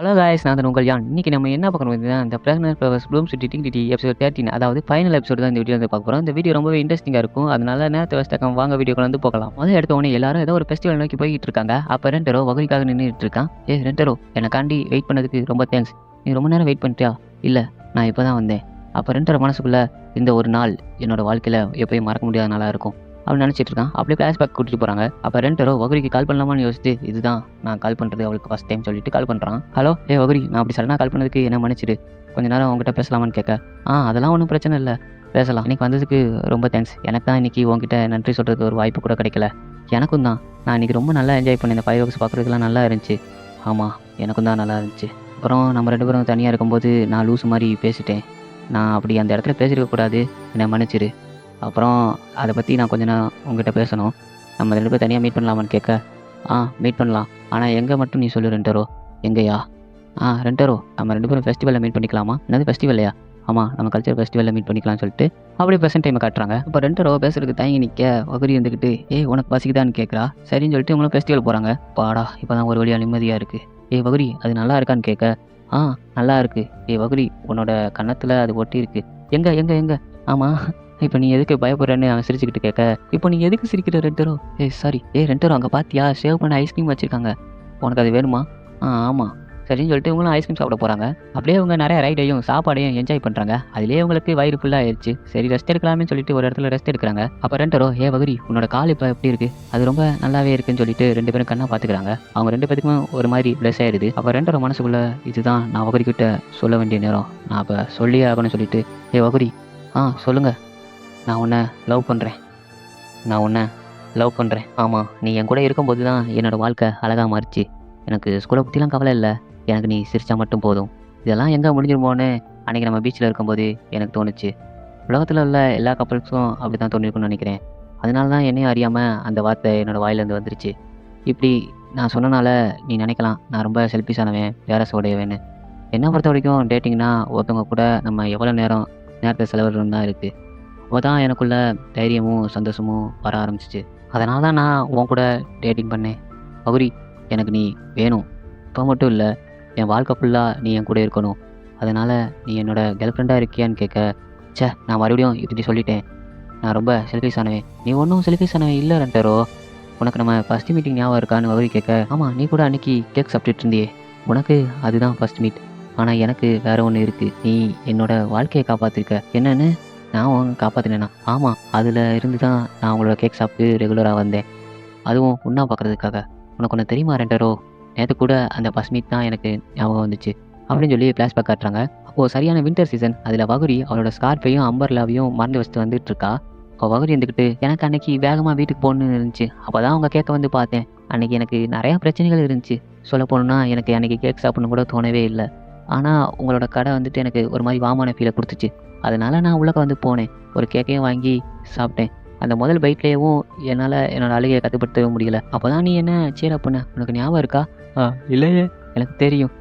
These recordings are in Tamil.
ஹலோ காய்ஸ், நான் தான் உங்கள் யான். இன்னைக்கு நம்ம என்ன பார்க்கணும் அப்படின்னா, இந்த பிரெக்னன்ட் ஃப்ளவர்ஸ் ப்ளூம்ஸ் டிடிங்டிடி எபிசோட் 13, அதாவது ஃபைனல் எபிசோட் தான் இந்த வீடியோ வந்து பார்க்க போகிறோம். இந்த வீடியோ ரொம்பவே இன்ட்ரெஸ்டிங்காக இருக்கும். அதனால நேரத்தை வச்சுட்டாக்க வாங்க வீடியோக்குள்ள வந்து போகலாம். முதல்ல எடுத்த உடனே எல்லாரும் ஏதோ ஒரு ஃபெஸ்டிவல் நோக்கி போயிட்டு இருக்காங்க. அப்போ ரெண்டரோ வகுரிக்காக நின்றுட்டு இருக்கான். ரெண்டரோ, எனக்காண்டி வெயிட் பண்ணதுக்கு ரொம்ப தேங்க்ஸ். நீ ரொம்ப நேரம் வெயிட் பண்ணிட்டியா? இல்லை, நான் இப்போ தான் வந்தேன். அப்போ ரெண்டரோ மனசுக்குள்ள இந்த ஒரு நாள் என்னோட வாழ்க்கையில் எப்பயும் மறக்க முடியாத நாளாக இருக்கும் அவன் நினச்சிட்டு இருக்கான். அப்படியே ஃப்ளாஷ்பேக் கூட்டிட்டு போகிறாங்க. அப்போ ரெண்டரோ வகுரிக்கு கால் பண்ணலாமான்னு யோசிச்சு, இதுதான் நான் கால் பண்ணுறது அவளுக்கு ஃபஸ்ட் டைம் சொல்லிட்டு கால் பண்ணுறான். ஹலோ வகுரி, நான் அப்படி சடனாக கால் பண்ணதுக்கு என்ன மன்னிச்சிடு. கொஞ்ச நேரம் உங்ககிட்ட பேசலாமான்னு கேட்க, அதெல்லாம் ஒன்றும் பிரச்சனை இல்லை, பேசலாம். இன்னைக்கு வந்ததுக்கு ரொம்ப தேங்க்ஸ். எனக்கு தான் இன்னைக்கு உங்ககிட்ட நன்றி சொல்கிறதுக்கு ஒரு வாய்ப்பு கூட கிடைக்கல. எனக்கும் தான். நான் இன்னைக்கு ரொம்ப நல்லா என்ஜாய் பண்ணேன். இந்த 5 hours பார்க்குறதுக்குலாம் நல்லா இருந்துச்சு. ஆமாம், எனக்கும் தான் நல்லா இருந்துச்சு. அப்புறம் நம்ம 2 பேரும் தனியாக இருக்கும்போது நான் லூஸ் மாதிரி பேசிட்டேன். நான் அப்படி அந்த இடத்துல பேசியிருக்கக்கூடாது, என்னை மன்னிச்சிடு. அப்புறம் அதை பற்றி நான் கொஞ்ச நேரம் உங்ககிட்ட பேசணும். நம்ம 2 பேர் தனியாக மீட் பண்ணலாமான்னு கேட்க, மீட் பண்ணலாம். ஆனால் எங்கே மட்டும் நீ சொல்லு ரெண்டரோ. எங்கேயா? ரெண்டரோ, நம்ம 2 பேரும் ஃபெஸ்டிவலில் மீட் பண்ணிக்கலாமா? என்னது ஃபெஸ்டிவல்லையா? ஆமாம், நம்ம கல்ச்சர் ஃபெஸ்டிவலில் மீட் பண்ணிக்கலாம்னு சொல்லிட்டு அப்படியே ப்ரெசென்ட் டைமை காட்டுறாங்க. இப்போ ரெண்டரோ பேசுறதுக்கு தயங்கி நிற்க, வகுரி இருந்துக்கிட்டு உனக்கு பசிக்குதான்னு கேட்குறா. சரின்னு சொல்லிட்டு இவங்களும் ஃபெஸ்டிவல் போகிறாங்க. பாடா, இப்போ தான் ஒரு வழியாக நிம்மதியாக இருக்குது. வகுரி, அது நல்லா இருக்கான்னு கேட்க, நல்லா இருக்கு. வகுரி, உன்னோட கன்னத்தில் அது ஒட்டி இருக்கு. எங்கே எங்கே எங்கே? ஆமாம், இப்போ நீ எதுக்கு பயப்படுறேன்னு அவன் சிரிச்சுக்கிட்டு கேட்க, இப்போ நீ எதுக்கு சிரிக்கிற ரெண்டரோ? சாரி. ரெண்டரோ, அங்கே பார்த்தியா சேவ் பண்ண ஐஸ்கிரீம் வச்சுருக்காங்க. உனக்கு அது வேணுமா? ஆமாம். சரின்னு சொல்லிட்டு இவங்களும் ஐஸ்கிரீம் சாப்பிட போகிறாங்க. அப்படியே அவங்க நிறைய ரைடையும் சாப்பாடையும் என்ஜாய் பண்ணுறாங்க. அதுலேயே உங்களுக்கு வயிறு ஃபுல்லாக ஆயிடுச்சு. சரி, ரெஸ்ட் எடுக்கலாமே சொல்லிட்டு ஒரு இடத்துல ரெஸ்ட் எடுக்கிறாங்க. அப்போ ரெண்டரோ, வகுரி, உன்னோட கால் இப்போ எப்படி இருக்குது? அது ரொம்ப நல்லாவே இருக்குன்னு சொல்லிட்டு 2 பேரும் கண்ணா பார்த்துக்கிறாங்க. அவங்க 2 பேருக்கும் ஒரு மாதிரி ப்ளஸ் ஆயிடுது. அப்போ ரெண்டரோ மனசுக்குள்ள, இதுதான் நான் வகுரிக்கிட்ட சொல்ல வேண்டிய நேரம், நான் அப்போ சொல்லியே ஆகணும்னு சொல்லிட்டு, வகுரி, சொல்லுங்கள். நான் உன்னை லவ் பண்ணுறேன். ஆமாம், நீ என் கூட இருக்கும்போது தான் என்னோடய வாழ்க்கை அழகாக மாறிச்சு. எனக்கு ஸ்கூலை பற்றிலாம் கவலை இல்லை, எனக்கு நீ சிரிச்சா மட்டும் போதும். இதெல்லாம் எங்கே முடிஞ்சிருமோன்னு அன்றைக்கி நம்ம பீச்சில் இருக்கும்போது எனக்கு தோணுச்சு. உலகத்தில் உள்ள எல்லா கப்பல்ஸும் அப்படி தான் தோணிருக்குன்னு நினைக்கிறேன். அதனால தான் என்னையும் அறியாமல் அந்த வார்த்தை என்னோடய வாயிலேருந்து வந்துருச்சு. இப்படி நான் சொன்னனால நீ நினைக்கலாம் நான் ரொம்ப செல்ஃபிஷானவன், பேரஸோடையவேன்னு. என்னை பொறுத்த வரைக்கும் டேட்டிங்னா ஒருத்தவங்க கூட நம்ம எவ்வளோ நேரத்தை செலவிடுறோம் தான் இருக்குது. அப்போ தான் எனக்குள்ள தைரியமும் சந்தோஷமும் வர ஆரம்பிச்சிச்சு. அதனால தான் நான் உன் கூட டேட்டிங் பண்ணேன். வகுரி, எனக்கு நீ வேணும். இப்போ மட்டும் இல்லை, என் வாழ்க்கை ஃபுல்லாக நீ என் கூட இருக்கணும். அதனால் நீ என்னோட கேர்ள் ஃப்ரெண்டாக இருக்கியான்னு கேட்க, நான் மறுபடியும் இப்படி சொல்லிட்டேன். நான் ரொம்ப செல்ஃபிஷானவன். நீ ஒன்றும் செல்ஃபிஷானவன் இல்லை ரெண்டரோ. உனக்கு நம்ம ஃபஸ்ட் மீட்டிங் ஞாபகம் இருக்கான்னு வகுரி கேட்க, ஆமாம், நீ கூட அன்றைக்கி கேக் சாப்பிட்டுட்டு இருந்தியே. உனக்கு அதுதான் ஃபஸ்ட் மீட். ஆனால் எனக்கு வேறு ஒன்று இருக்குது. நீ என்னோட வாழ்க்கையை காப்பாற்றிருக்க. என்னன்னு? நான் உன் காப்பாற்றினேண்ணா? ஆமாம், அதில் இருந்து தான் நான் உங்களோட கேக் சாப்பிட்டு ரெகுலராக வந்தேன். அதுவும் உண்ணா பார்க்குறதுக்காக. உனக்கு ஒன்று தெரியுமா ரெண்டரோ? நேற்று கூட அந்த ஃபஸ்ட் மீட் தான் எனக்கு ஞாபகம் வந்துச்சு அப்படின்னு சொல்லி ஃப்ளாஷ்பேக் காட்டுறாங்க. அப்போது சரியான வின்டர் சீசன். அதில் வகுரி அவளோட ஸ்கார்ஃபையும் அம்பர்லாவையும் மறந்து வச்சுட்டு வந்துட்டு இருக்கா. அப்போ வகுரி இருந்துக்கிட்டு, எனக்கு அன்னைக்கு வேகமாக வீட்டுக்கு போகணுன்னு இருந்துச்சு. அப்போ தான் அவங்க கேட்க வந்து பார்த்தேன். அன்றைக்கி எனக்கு நிறையா பிரச்சனைகள் இருந்துச்சு. சொல்ல போகணுன்னா எனக்கு அன்றைக்கி கேக் சாப்பிட்ணும் கூட தோணவே இல்லை. ஆனால் உங்களோட கடை வந்துட்டு எனக்கு ஒரு மாதிரி வாமான ஃபீலை கொடுத்துச்சு. அதனால் நான் உள்ளக்க வந்து போனேன். ஒரு கேக்கையும் வாங்கி சாப்பிட்டேன். அந்த முதல் பைட்லேயும் என்னால் என்னோடய அழுகையை கட்டுப்படுத்தவே முடியல. அப்போ தான் நீ என்ன சேர் பண்ண, உனக்கு ஞாபகம் இருக்கா? இல்லையே, எனக்கு தெரியும்.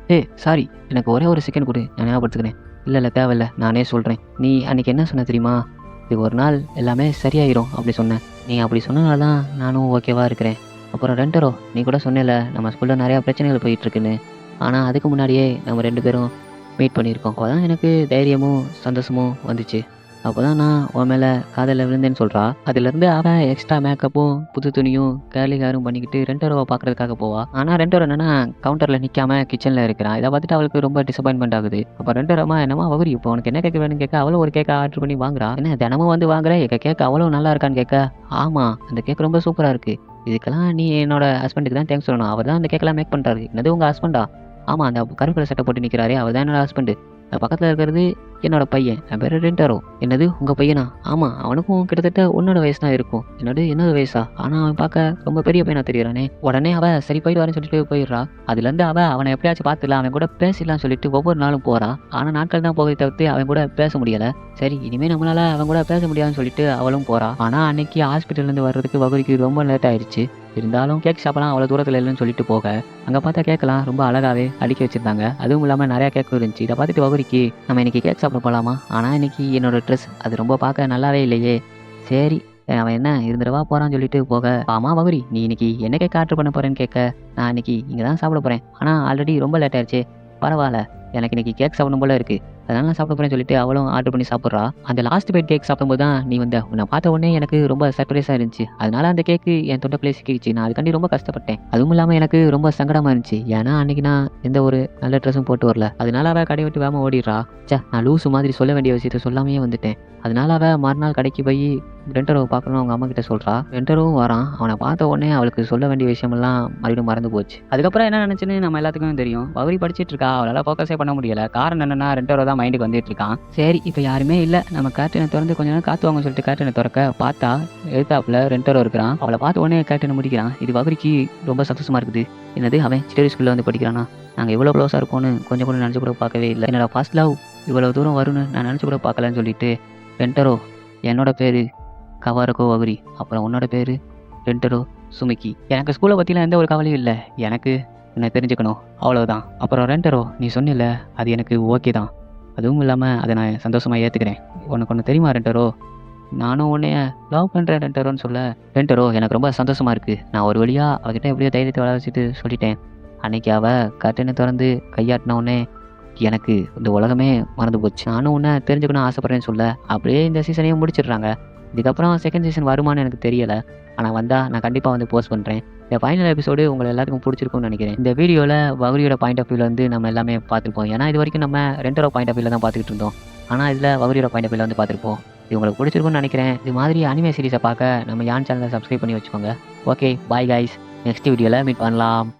சாரி, எனக்கு ஒரே ஒரு செகண்ட் கொடு, நான் ஞாபகப்படுத்துக்கிறேன். இல்லை தேவையில்லை, நானே சொல்கிறேன். நீ அன்றைக்கி என்ன சொன்ன தெரியுமா? இது ஒரு நாள் எல்லாமே சரியாயிரும் அப்படி சொன்னேன். நீ அப்படி சொன்னனால தான் நானும் ஓகேவாக இருக்கிறேன். அப்புறம் ரெண்டரோ, நீ கூட சொன்னேல நம்ம ஸ்கூலில் நிறையா பிரச்சனைகள் போயிட்டுருக்குன்னு. ஆனால் அதுக்கு முன்னாடியே நம்ம 2 பேரும் மீட் பண்ணியிருக்கோம். அப்போ தான் எனக்கு தைரியமும் சந்தோஷமும் வந்துச்சு. அப்போ தான் நான் உன் மேலே காதலில் விழுந்தேன்னு சொல்கிறா. அதுலேருந்து அவன் எக்ஸ்ட்ரா மேக்கப்பும் புது துணியும் கேர்லி ஹேரும் பண்ணிக்கிட்டு ரெண்டரோவை பார்க்குறதுக்காக போவா. ஆனால் ரெண்டரோ என்னன்னா கவுண்டரில் நிற்காம கிச்சனில் இருக்கிறான். இதை பார்த்துட்டு அவளுக்கு ரொம்ப டிசப்பாயின்மெண்ட் ஆகுது. அப்போ ரெண்டரோமா, என்னமா வகுரி, இப்போ உனக்கு என்ன கேட்க வேணும்னு கேட்க, அவளும் ஒரு கேக்கை ஆர்டர் பண்ணி வாங்குறா. என்ன தினமும் வந்து வாங்குற? எங்கள் கேக் அவ்வளோ நல்லா இருக்கான்னு கேட்க, ஆமாம், அந்த கேக் ரொம்ப சூப்பராக இருக்குது. இதுக்கெல்லாம் நீ என்னோட ஹஸ்பண்டுக்கு தான் தேங்க்ஸ் சொல்லணும். அவர் தான் அந்த கேக்கெல்லாம் மேக் பண்ணுறாரு. என்னது, உங்கள் ஹஸ்பண்டா? ஆமாம், அந்த கருப்பு கலர் சட்டை போட்டு நிற்கிறாரே, அவர் தான் என்னோட ஹஸ்பண்டு. பக்கத்தில் இருக்கிறது என்னோட பையன், என் பேர் ரெண்டரோ. என்னது, உங்கள் பையனா? ஆமாம், அவனுக்கும் கிட்டத்தட்ட உன்னோட வயசு தான் இருக்கும். என்னோட வயசா? ஆனால் அவன் பார்க்க ரொம்ப பெரிய பையனா தெரியுறானே. உடனே அவன் சரி போயிட்டு வரேன்னு சொல்லிட்டு போயிடுறா. அதுலேருந்து அவனை எப்படியாச்சும் பார்த்துலாம், அவன் கூட பேசிடலாம்னு சொல்லிட்டு ஒவ்வொரு நாளும் போறா. ஆனால் நாட்கள் தான் போகவே தவிர்த்து அவன் கூட பேச முடியலை. சரி, இனிமேல் நம்மளால அவன் கூட பேச முடியாதுன்னு சொல்லிட்டு அவளும் போறா. ஆனால் அன்னைக்கு ஹாஸ்பிட்டல்லேருந்து வர்றதுக்கு வகுரிக்கு ரொம்ப லேட் ஆயிடுச்சு. இருந்தாலும் கேக் ஷாப்பெல்லாம் அவ்வளோ தூரத்தில் இல்லைன்னு சொல்லிட்டு போக, அங்கே பார்த்தா கேட்கலாம் ரொம்ப அழகாகவே அடுக்கி வச்சுருந்தாங்க. அதுவும் இல்லாமல் நிறையா கேக் இருந்துச்சு. இதை பார்த்துட்டு வகுரிக்கு, நம்ம இன்றைக்கி கேக் சாப்பிட போகலாமா? ஆனால் இன்றைக்கி என்னோடய ட்ரெஸ் அது ரொம்ப பார்க்க நல்லாவே இல்லையே. சரி, அவன் என்ன இருந்துடவா போகிறான்னு சொல்லிட்டு போக, ஆமாம் வகுரி, நீ இன்றைக்கி என்ன கேக் ஆர்டர் பண்ண போகிறேன்னு கேட்க, நான் இன்றைக்கி இங்கே தான் சாப்பிட போகிறேன். ஆனால் ஆல்ரெடி ரொம்ப லேட் ஆயிடுச்சு. பரவாயில்ல, எனக்கு இன்னைக்கு கேக் சாப்பிடணும் போல இருக்கு, அதனால நான் சாப்பிட போறேன்னு சொல்லிட்டு அவளும் ஆர்டர் பண்ணி சாப்பிட்றா. அந்த லாஸ்ட் பைட் கேக் சாப்பிடும்போது தான் நீ வந்த. உன்னை பார்த்த உடனே எனக்கு ரொம்ப சர்ப்ரைஸாக இருந்துச்சு. அதனால அந்த கேக்கு என் தொண்டைக்குள்ளே சிக்கிடுச்சு. நான் அதுக்காண்டி ரொம்ப கஷ்டப்பட்டேன். அதுவும் இல்லாமல் எனக்கு ரொம்ப சங்கடமாக இருந்துச்சு. ஏன்னா அன்னைக்கு நான் எந்த ஒரு நல்ல ட்ரெஸ்ஸும் போட்டு வரல. அதனால அவள் கடை விட்டு வேகமாக ஓடிடுறா. நான் லூசு மாதிரி சொல்ல வேண்டிய விஷயத்த சொல்லாமையே வந்துட்டேன். அதனால அவள் மறுநாள் கடைக்கு போய் ரெண்டரோவை பார்க்கணும்னு அவங்க அம்மா கிட்ட சொல்கிறா. ரெண்டரோவும் வரான். அவனை பார்த்த உடனே அவளுக்கு சொல்ல வேண்டிய விஷயமெல்லாம் மறுபடியும் மறந்து போச்சு. அதுக்கப்புறம் என்ன நினச்சுன்னு நம்ம எல்லாத்துக்கும் தெரியும். பௌரி படிச்சிட்டு இருக்கா. அவளால் ஃபோக்கஸே பண்ண முடியல. காரணம் என்னன்னா ரெண்டரோ தான் மைண்டுக்கு வந்துட்டு இருக்கான். சரி, இப்போ யாருமே இல்லை, நம்ம கேட்டனை திறந்து கொஞ்ச நேரம் காத்து வாங்க சொல்லிட்டு கேட்டனை திறக்க பார்த்தா எழுத்தாப்புல ரெண்டரோ இருக்கிறான். அவளை பார்த்த உடனே கேட்டனை முடிக்கிறான். இது பௌரிக்கு ரொம்ப சந்தோஷமா இருக்குது. என்னது, அவன் சிட்டரி ஸ்கூலில் வந்து படிக்கிறானா? நாங்கள் எவ்வளோ க்ளோஸாக இருப்போம்னு கொஞ்சம் கூட நினச்சி கூட பார்க்கவே இல்லை. என்னோட ஃபர்ஸ்ட் லவ் இவ்வளோ தூரம் வரும்னு நான் நினச்சி கூட பார்க்கலன்னு சொல்லிட்டு, ரெண்டரோ, என்னோட பேர் கவாரகோ வகுரி, அப்புறம் உன்னோட பேர் ரெண்டரோ சுமிக்கி. எனக்கு ஸ்கூலை பற்றிலாம் எந்த ஒரு கவலையும் இல்லை. எனக்கு என்னை தெரிஞ்சுக்கணும், அவ்வளோதான். அப்புறம் ரெண்டரோ, நீ சொன்னில்ல, அது எனக்கு ஓகே தான். அதுவும் இல்லாமல் அதை நான் சந்தோஷமாக ஏற்றுக்கிறேன். உனக்கு ஒன்று தெரியுமா ரெண்டரோ, நானும் உன்னைய லவ் பண்ணுறேன் ரெண்டரோன்னு சொல்ல. ரெண்டரோ, எனக்கு ரொம்ப சந்தோஷமாக இருக்குது. நான் ஒரு வழியாக அவகிட்ட எப்படியோ தைரியத்தை வளர வச்சுட்டு சொல்லிட்டேன். அன்னைக்கு அவள் கட்டனை திறந்து கையாட்டின உடனே எனக்கு இந்த உலகமே மறந்து போச்சு. நானும் உன்னை தெரிஞ்சுக்கணும் ஆசைப்பட்றேன்னு சொல்ல. அப்படியே இந்த சீசனையும் முடிச்சிடுறாங்க. இதுக்கப்புறம் செகண்ட் சீசன் வருமானு எனக்கு தெரியலை. ஆனால் வந்தால் நான் கண்டிப்பாக வந்து போஸ்ட் பண்ணுறேன். இந்த ஃபைனல் எபிசோடு உங்களை எல்லாத்துக்கும் பிடிச்சிருக்கும்னு நினைக்கிறேன். இந்த வீடியோவில் வகுரியோட பாயிண்ட் ஆஃப் வியூவில் வந்து நம்ம எல்லாமே பார்த்துருப்போம். ஏன்னா இது வரைக்கும் நம்ம ரெண்டரோ பாயிண்ட் ஆஃப் வியூவில் தான் பார்த்துக்கிட்டு இருந்தோம். ஆனால் இதில் வகுரியோட பாயிண்ட் ஆஃப் வியூவில் வந்து பார்த்துருப்போம். இது உங்களுக்கு பிடிச்சிருக்கும்னு நினைக்கிறேன். இது மாதிரி அனிமே சீரிஸை பார்க்க நம்ம யான் சேனலை சப்ஸ்கிரைப் பண்ணி வச்சுக்கோங்க. Okay, bye guys. நெக்ஸ்ட் வீடியோவில் மீட் பண்ணலாம்.